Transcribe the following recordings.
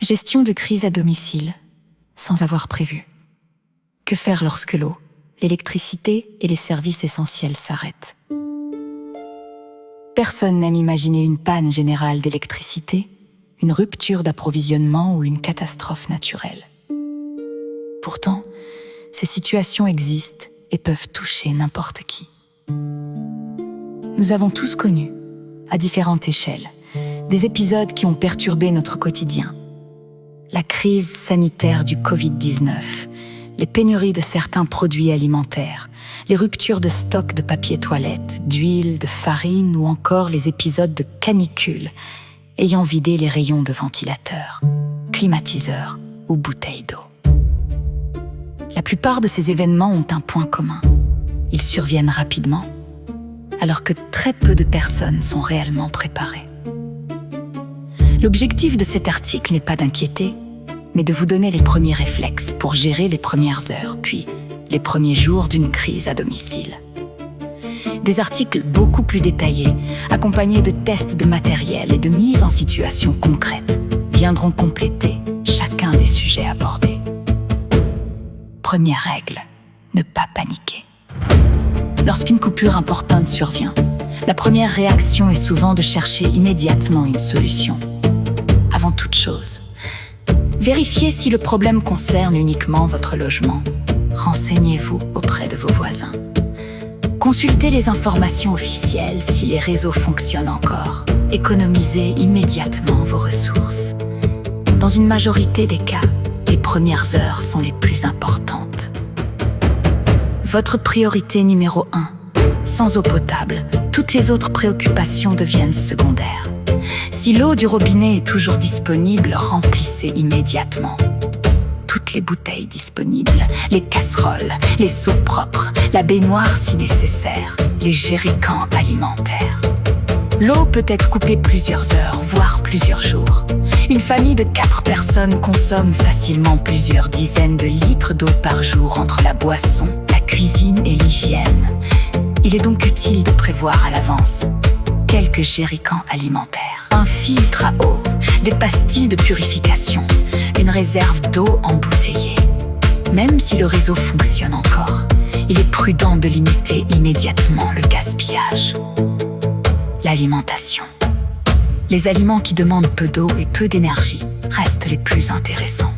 Gestion de crise à domicile, sans avoir prévu. Que faire lorsque l'eau, l'électricité et les services essentiels s'arrêtent? Personne n'aime imaginer une panne générale d'électricité, une rupture d'approvisionnement ou une catastrophe naturelle. Pourtant, ces situations existent et peuvent toucher n'importe qui. Nous avons tous connu, à différentes échelles, des épisodes qui ont perturbé notre quotidien. La crise sanitaire du Covid-19, les pénuries de certains produits alimentaires, les ruptures de stock de papier toilette, d'huile, de farine ou encore les épisodes de canicule ayant vidé les rayons de ventilateurs, climatiseurs ou bouteilles d'eau. La plupart de ces événements ont un point commun. Ils surviennent rapidement, alors que très peu de personnes sont réellement préparées. L'objectif de cet article n'est pas d'inquiéter, mais de vous donner les premiers réflexes pour gérer les premières heures, puis les premiers jours d'une crise à domicile. Des articles beaucoup plus détaillés, accompagnés de tests de matériel et de mises en situation concrètes, viendront compléter chacun des sujets abordés. Première règle, ne pas paniquer. Lorsqu'une coupure importante survient, la première réaction est souvent de chercher immédiatement une solution. Avant toute chose, vérifiez si le problème concerne uniquement votre logement. Renseignez-vous auprès de vos voisins. Consultez les informations officielles si les réseaux fonctionnent encore. Économisez immédiatement vos ressources. Dans une majorité des cas, les premières heures sont les plus importantes. Votre priorité numéro 1, sans eau potable, toutes les autres préoccupations deviennent secondaires. Si l'eau du robinet est toujours disponible, remplissez immédiatement. Toutes les bouteilles disponibles, les casseroles, les seaux propres, la baignoire si nécessaire, les jerrycans alimentaires. L'eau peut être coupée plusieurs heures, voire plusieurs jours. Une famille de 4 personnes consomme facilement plusieurs dizaines de litres d'eau par jour entre la boisson, la cuisine et l'hygiène. Il est donc utile de prévoir à l'avance quelques jerrycans alimentaires, un filtre à eau, des pastilles de purification, une réserve d'eau embouteillée. Même si le réseau fonctionne encore, il est prudent de limiter immédiatement le gaspillage. L'alimentation. Les aliments qui demandent peu d'eau et peu d'énergie restent les plus intéressants.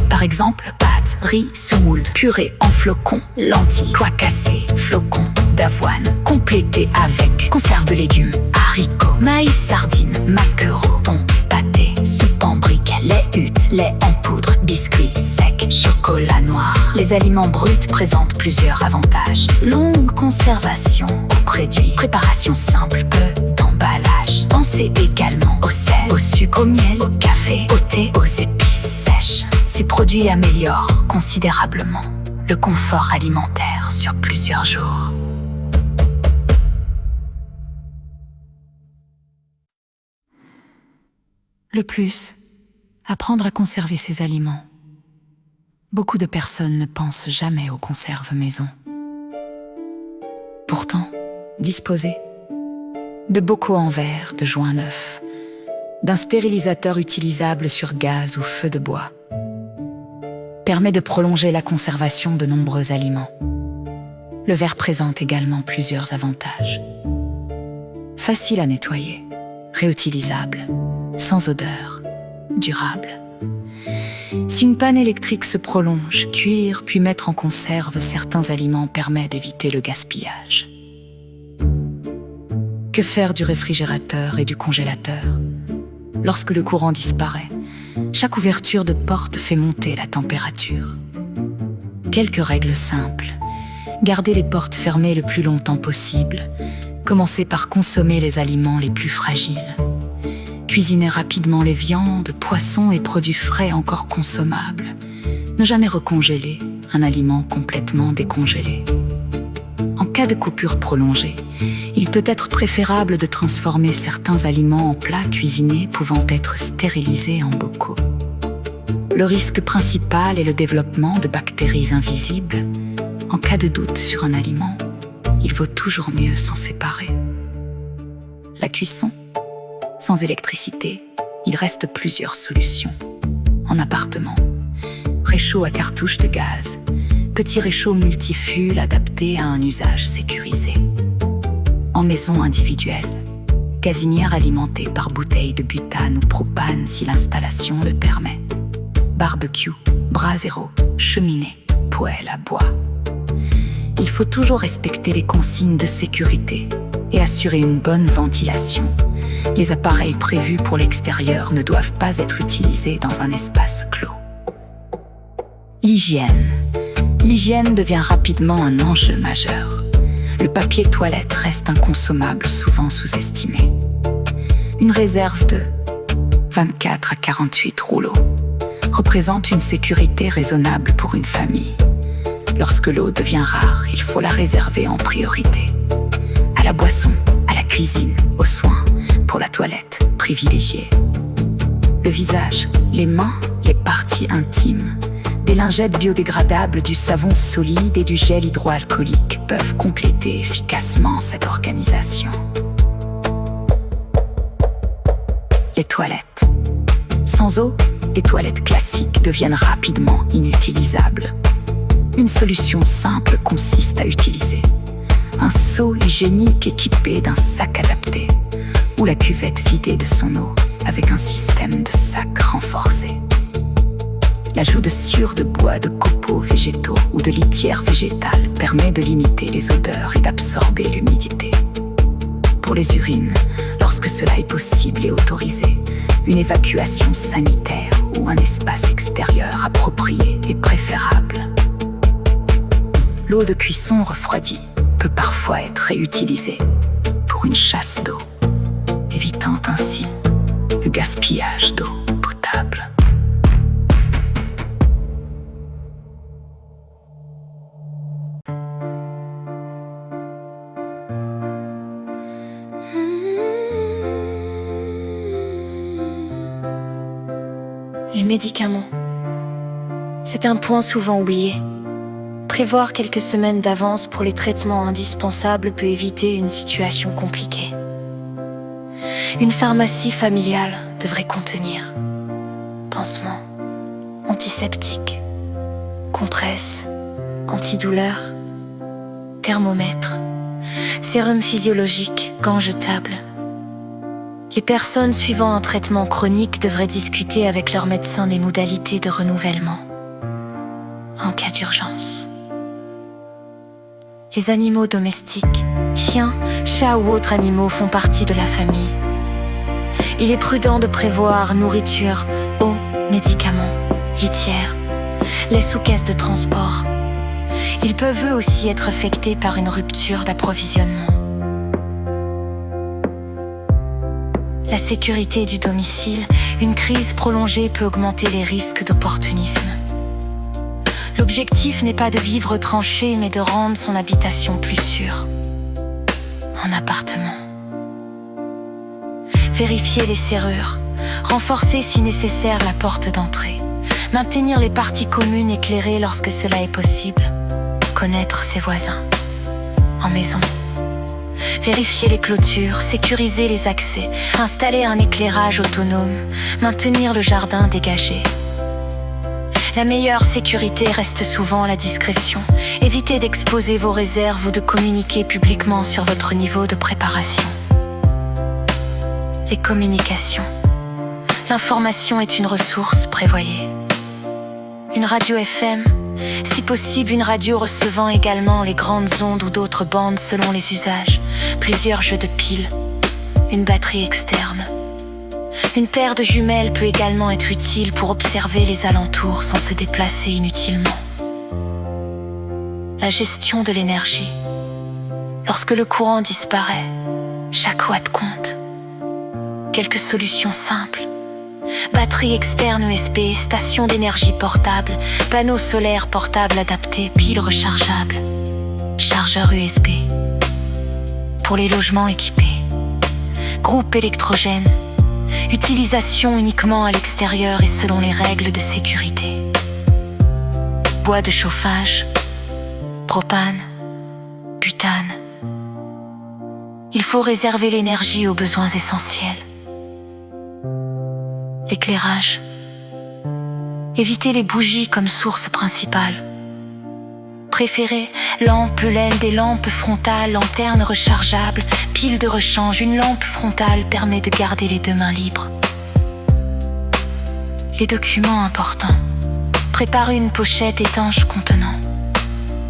Par exemple, pâtes, riz, semoule, purée en flocons, lentilles, pois cassés, flocons d'avoine, complétés avec conserve de légumes, haricots, maïs, sardines, maquereaux, thon, pâté, soupe en briques, lait hutte, lait en poudre, biscuits secs, chocolat noir. Les aliments bruts présentent plusieurs avantages. Longue conservation au produit, préparation simple, peu d'emballage. Pensez également au sel, au sucre, au miel, au café, au thé, aux épices sèches. Ces produits améliorent considérablement le confort alimentaire sur plusieurs jours. Le plus, apprendre à conserver ses aliments. Beaucoup de personnes ne pensent jamais aux conserves maison. Pourtant, disposer de bocaux en verre, de joints neufs, d'un stérilisateur utilisable sur gaz ou feu de bois, permet de prolonger la conservation de nombreux aliments. Le verre présente également plusieurs avantages. Facile à nettoyer, réutilisable, sans odeur, durable. Si une panne électrique se prolonge, cuire puis mettre en conserve certains aliments permet d'éviter le gaspillage. Que faire du réfrigérateur et du congélateur? Lorsque le courant disparaît, chaque ouverture de porte fait monter la température. Quelques règles simples. Gardez les portes fermées le plus longtemps possible. Commencez par consommer les aliments les plus fragiles. Cuisinez rapidement les viandes, poissons et produits frais encore consommables. Ne jamais recongéler un aliment complètement décongelé. En cas de coupure prolongée, il peut être préférable de transformer certains aliments en plats cuisinés pouvant être stérilisés en bocaux. Le risque principal est le développement de bactéries invisibles. En cas de doute sur un aliment, il vaut toujours mieux s'en séparer. La cuisson, sans électricité, Il reste plusieurs solutions. En appartement, réchaud à cartouche de gaz, petit réchaud multifuel adapté à un usage sécurisé. En maison individuelle, gazinière alimentée par bouteille de butane ou propane si l'installation le permet. Barbecue, brasero, cheminée, poêle à bois. Il faut toujours respecter les consignes de sécurité et assurer une bonne ventilation. Les appareils prévus pour l'extérieur ne doivent pas être utilisés dans un espace clos. L'hygiène. L'hygiène devient rapidement un enjeu majeur. Le papier toilette reste inconsommable, souvent sous-estimé. Une réserve de 24 à 48 rouleaux représente une sécurité raisonnable pour une famille. Lorsque l'eau devient rare, il faut la réserver en priorité. À la boisson, à la cuisine, aux soins, pour la toilette, privilégiée. Le visage, les mains, les parties intimes. Des lingettes biodégradables, du savon solide et du gel hydroalcoolique peuvent compléter efficacement cette organisation. Les toilettes. Sans eau, les toilettes classiques deviennent rapidement inutilisables. Une solution simple consiste à utiliser un seau hygiénique équipé d'un sac adapté ou la cuvette vidée de son eau avec un système de sac renforcé. L'ajout de sciure de bois de copeaux végétaux ou de litière végétale permet de limiter les odeurs et d'absorber l'humidité. Pour les urines, lorsque cela est possible et autorisé, une évacuation sanitaire ou un espace extérieur approprié est préférable. L'eau de cuisson refroidie peut parfois être réutilisée pour une chasse d'eau, évitant ainsi le gaspillage d'eau potable. Les médicaments. C'est un point souvent oublié. Prévoir quelques semaines d'avance pour les traitements indispensables peut éviter une situation compliquée. Une pharmacie familiale devrait contenir pansements, antiseptiques, compresses, antidouleurs, thermomètre, sérum physiologique, gants jetables. Les personnes suivant un traitement chronique devraient discuter avec leur médecin des modalités de renouvellement en cas d'urgence. Les animaux domestiques, chiens, chats ou autres animaux font partie de la famille. Il est prudent de prévoir nourriture, eau, médicaments, litière, les sous-caisses de transport. Ils peuvent eux aussi être affectés par une rupture d'approvisionnement. La sécurité du domicile, une crise prolongée peut augmenter les risques d'opportunisme. L'objectif n'est pas de vivre tranché, mais de rendre son habitation plus sûre. En appartement. Vérifier les serrures, renforcer si nécessaire la porte d'entrée, maintenir les parties communes éclairées lorsque cela est possible, connaître ses voisins. En maison. Vérifier les clôtures, sécuriser les accès, installer un éclairage autonome, maintenir le jardin dégagé. La meilleure sécurité reste souvent la discrétion. Évitez d'exposer vos réserves ou de communiquer publiquement sur votre niveau de préparation. Les communications. L'information est une ressource, prévoyez. Une radio FM, si possible une radio recevant également les grandes ondes ou d'autres bandes selon les usages. Plusieurs jeux de piles. Une batterie externe. Une paire de jumelles peut également être utile pour observer les alentours sans se déplacer inutilement. La gestion de l'énergie. Lorsque le courant disparaît, chaque watt compte. Quelques solutions simples. Batterie externe USB, station d'énergie portable, panneaux solaires portables adaptés, piles rechargeables, chargeur USB. Pour les logements équipés. Groupe électrogène. Utilisation uniquement à l'extérieur et selon les règles de sécurité. Bois de chauffage, propane, butane. Il faut réserver l'énergie aux besoins essentiels. Éclairage. Évitez les bougies comme source principale. Préférez lampe LED et lampes frontales, lanterne rechargeable, pile de rechange. Une lampe frontale permet de garder les deux mains libres. Les documents importants. Préparez une pochette étanche contenant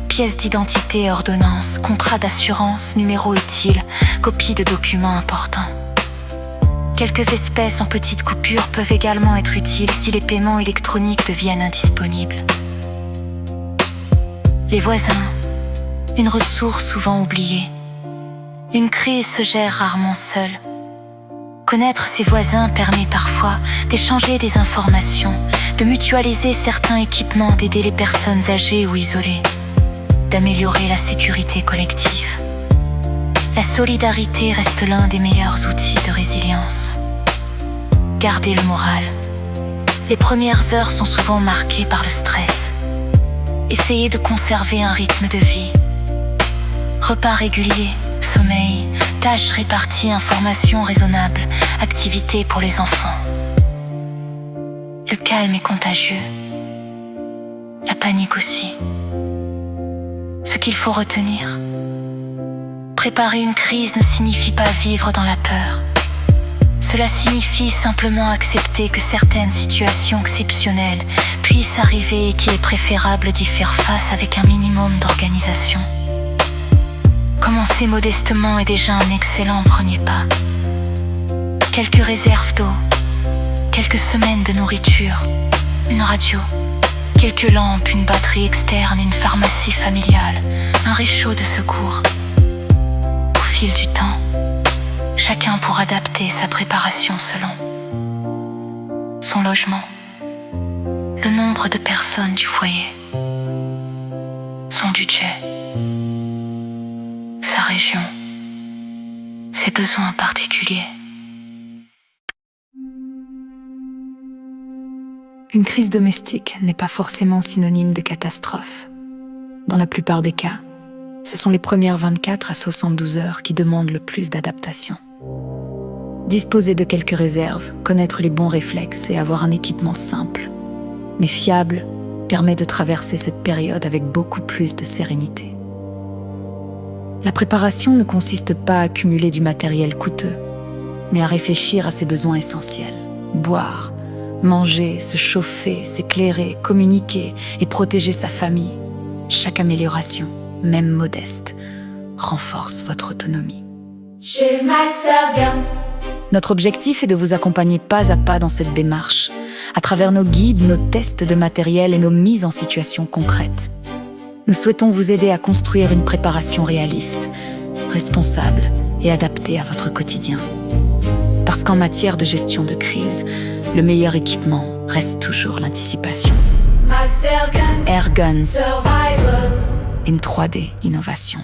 pièces d'identité, ordonnance, contrat d'assurance, numéro utile, copie de documents importants. Quelques espèces en petites coupures peuvent également être utiles si les paiements électroniques deviennent indisponibles. Les voisins, une ressource souvent oubliée. Une crise se gère rarement seule. Connaître ses voisins permet parfois d'échanger des informations, de mutualiser certains équipements, d'aider les personnes âgées ou isolées, d'améliorer la sécurité collective. La solidarité reste l'un des meilleurs outils de résilience. Gardez le moral. Les premières heures sont souvent marquées par le stress. Essayez de conserver un rythme de vie. Repas réguliers, sommeil, tâches réparties, informations raisonnables, activités pour les enfants. Le calme est contagieux. La panique aussi. Ce qu'il faut retenir: préparer une crise ne signifie pas vivre dans la peur. Cela signifie simplement accepter que certaines situations exceptionnelles puissent arriver et qu'il est préférable d'y faire face avec un minimum d'organisation. Commencer modestement est déjà un excellent premier pas. Quelques réserves d'eau, quelques semaines de nourriture, une radio, quelques lampes, une batterie externe, une pharmacie familiale, un réchaud de secours. Au fil du temps, chacun pourra adapter sa préparation selon son logement, le nombre de personnes du foyer, son budget, sa région, ses besoins particuliers. Une crise domestique n'est pas forcément synonyme de catastrophe. Dans la plupart des cas, ce sont les premières 24 à 72 heures qui demandent le plus d'adaptation. Disposer de quelques réserves, connaître les bons réflexes et avoir un équipement simple, mais fiable, permet de traverser cette période avec beaucoup plus de sérénité. La préparation ne consiste pas à accumuler du matériel coûteux, mais à réfléchir à ses besoins essentiels. Boire, manger, se chauffer, s'éclairer, communiquer et protéger sa famille. Chaque amélioration, même modeste, renforce votre autonomie. Chez Max Ergen. Notre objectif est de vous accompagner pas à pas dans cette démarche, à travers nos guides, nos tests de matériel et nos mises en situation concrètes. Nous souhaitons vous aider à construire une préparation réaliste, responsable et adaptée à votre quotidien. Parce qu'en matière de gestion de crise, le meilleur équipement reste toujours l'anticipation. Max Ergen. Airguns, Survivor. une 3D innovation.